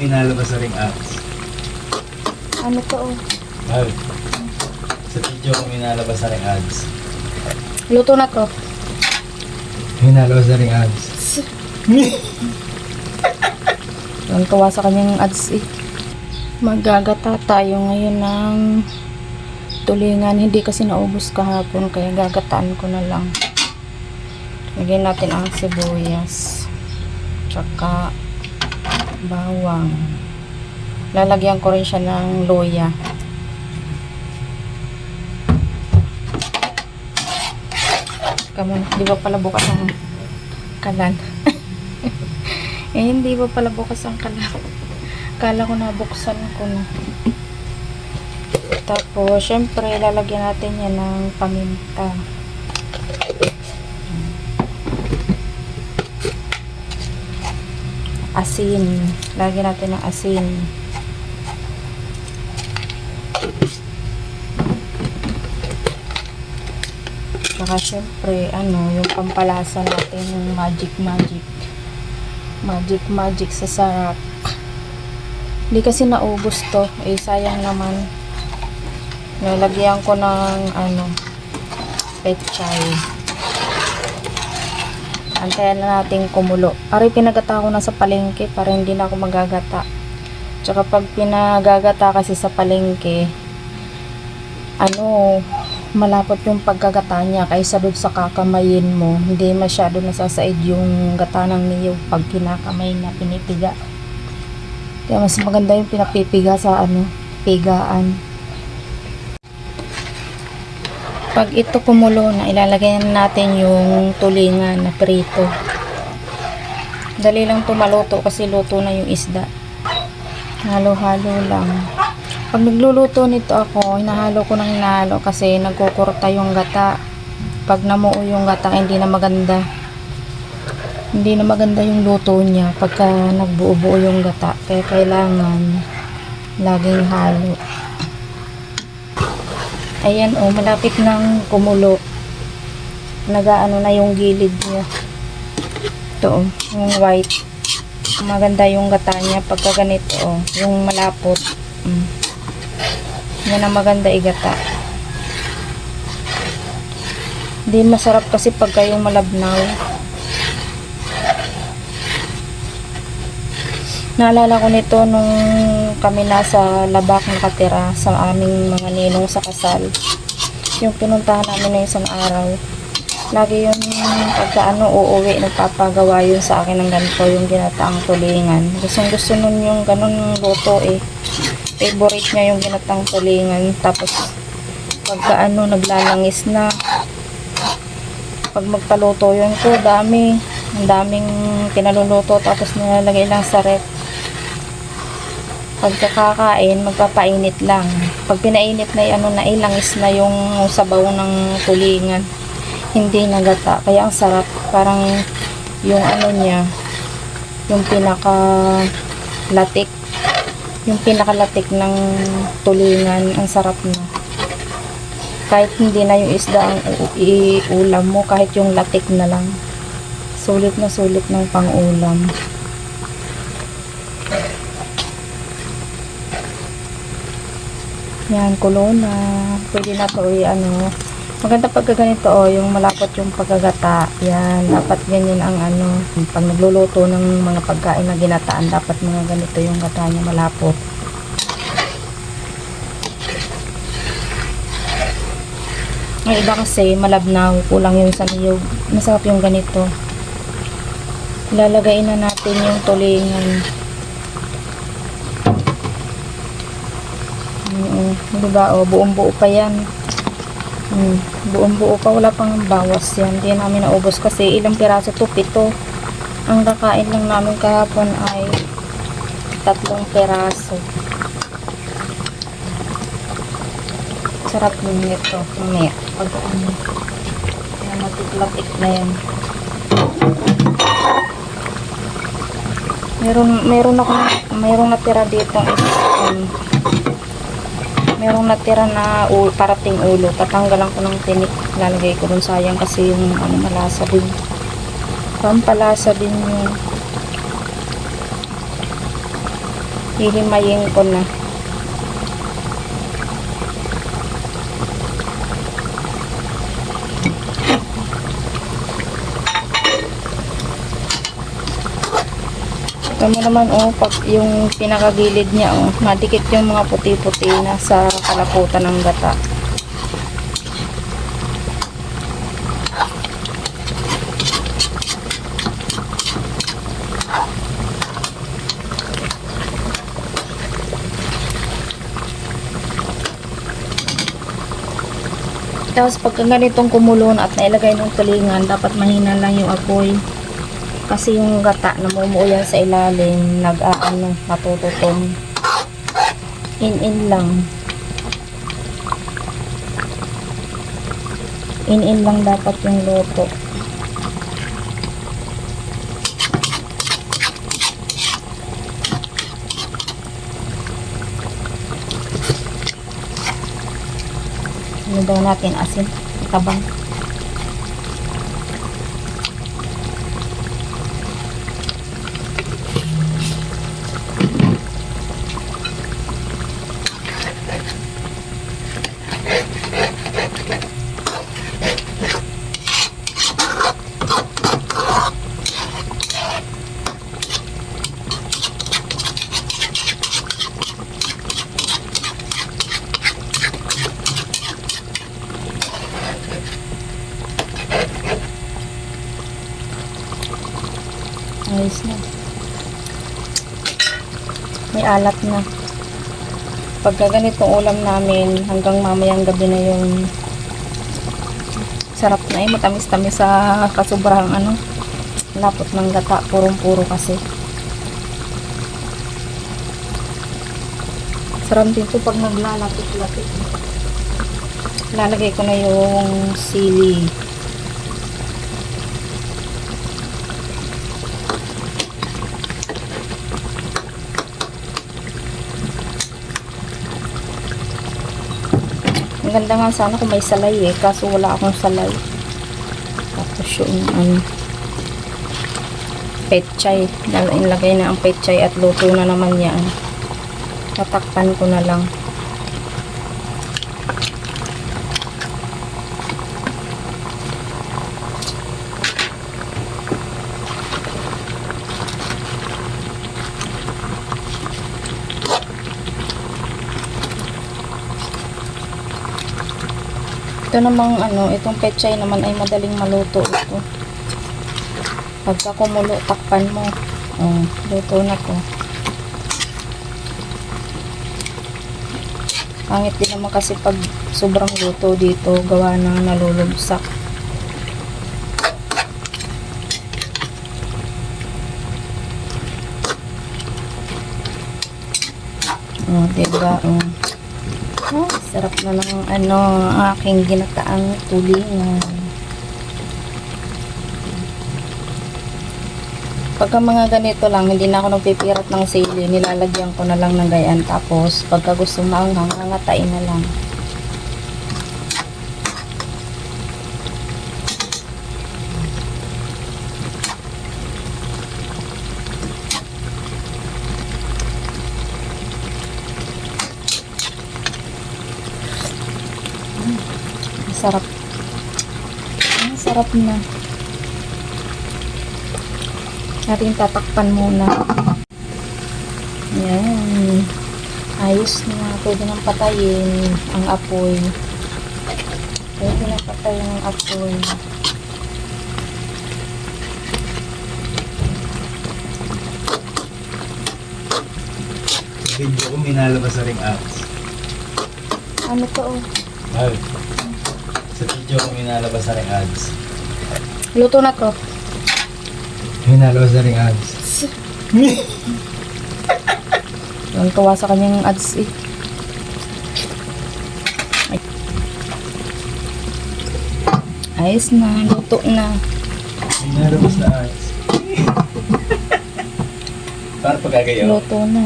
may nalabas na ring ads. Ano to? Oh? Ay, sa video ko may nalabas na ring ads. Luto na to. May nalabas na ring ads. Ang tuwa sa kanyang ads eh. Magagata tayo ngayon ng tulingan. Hindi kasi naubos kahapon kaya gagataan ko na lang. Lagyan natin ang sibuyas. Tsaka bawang. Lalagyan ko rin siya ng luya. Come on, di ba pala bukas ang kalan? Eh, hindi ba pala bukas ang kalan? Kala ko nabuksan ko na. Tapos, syempre, lalagyan natin yan ng paminta. Asin. Lagyan natin ng asin. Saka, syempre, yung pampalasa natin, yung magic sa sarap. Hindi kasi naubos to. Eh, sayang naman. Nalagyan ko ng pechay. Antayan na natin kumulo. Ari, pinagata ko na sa palengke para hindi na ako magagata. Tsaka pag pinagagata kasi sa palengke, malapot yung paggagata niya kaysa doon sa kakamayin mo. Hindi masyado nasasaid yung gata ng niyog pag kinakamay na pinipiga. Kaya mas maganda yung pinapipiga sa pigaan. Pag ito kumulo na, ilalagay natin yung tulingan na prito. Dali lang ito maluto kasi luto na yung isda. Halo-halo lang. Pag nagluluto nito ako, hinahalo ko ng hinahalo kasi nagkukurta yung gata. Pag namuo yung gata, hindi na maganda. Hindi na maganda yung luto niya pagka nagbuo-buo yung gata. Kaya kailangan laging halo. Ayan malapit ng kumulo. Nagaano na yung gilid niya. Ito yung white. Maganda yung gata niya pagka ganito yung malapot. Yan ang maganda igata. Hindi masarap kasi pagka yung malabnaw. Naalala ko nito nung kami nasa Labak nakatira sa aming mga ninong sa kasal. Yung pinuntahan namin na isang araw. Lagi yun pagka uuwi, nagpapagawa yun sa akin ng ganito, yung ginataang tulingan. Gusto nun yung ganun luto eh. Favorite niya yung ginataang tulingan. Tapos pagka naglalangis na. Pag magpaluto yun ko, ang daming pinaluluto tapos nilalagay lang sa rep. Pagkakakain, magpapainit lang. Pag pinainit na ilangis na yung sabaw ng tulingan. Hindi nagata. Kaya ang sarap. Parang yung niya, yung pinakalatik. Yung pinakalatik ng tulingan. Ang sarap na. Kahit hindi na yung isda ang iulam mo, kahit yung latik na lang. Sulit na sulit ng pang-ulam. Yan, kulo na. Pwede na to maganda pagka ganito yung malapot yung pagkagata. Yan, dapat ganyan ang pag nagluluto ng mga pagkain na ginataan, dapat mga ganito yung gata niya malapot. Ang iba kasi malabnaw, kulang yung sa niyog. Masarap yung ganito. Ilalagay na natin yung tulingan. Diba buong-buo pa yan. Buong-buo pa, wala pang bawas yan. Hindi namin naubos kasi ilang piraso to, 7. Ang kakain lang namin kahapon ay 3 piraso. Sarap din nito. Mamaya pag matiklatik na yan. Mayroong natira dito merong natira na parating ulo. Tatanggalan ko ng tinik. Lalagay ko dun, sayang kasi yung malasa din. Pampalasa din yun. Hilimayin ko na. Ito mo naman, oh, pag yung pinakagilid niya, oh, madikit yung mga puti-puti na sa kalaputan ng gata. Tapos pagka ganitong kumulo na at nailagay ng tulingan, dapat mahina lang yung apoy. Kasi yung gata, namumuo yan sa ilalim, natututong. In lang. In lang dapat yung luto. Ano daw natin, asin, tabang. Ayos na. May alat na. Pagka ganitong ulam namin, hanggang mamayang gabi na yung sarap na, matamis-tamis sa kasubrang lapot ng gata, purong-puro kasi. Sarap din to pag naglalapit-lapit. Lalagay ko na yung sili. Ang ganda nga sana kung may salay kaso wala akong salay. Tapos yung petchay, nilagay na ang petchay at luto na naman yan. Tatakpan ko na lang. Ito namang itong pechay naman ay madaling maluto ito. Pagka kumulo, takpan mo. Oh, luto na to. Pangit din naman kasi pag sobrang luto dito, gawa ng nalulubsak. Oh, diba? Oh. Oh, sarap na ng aking ginataang tulingan. Pagka mga ganito lang, hindi na ako nagpipirat ng sili, nilalagyan ko na lang ng gayaan. Tapos, pagka gusto maanghang, hangatain na lang. Sarap. Ang sarap na. Natin tatakpan muna. Yan. Ayos na. Pwede nang patayin ang apoy. Pwede nang patayin ang apoy. Video ko minalabas na rin ads. Ano to? Ay. Sa video ko minalabas na rin ads. Luto na to. Minalabas na rin ads. Ang kawa sa kanyang ads eh. Ayos na. Luto na. Minalabas na ads. Para pagkagayaw. Luto na.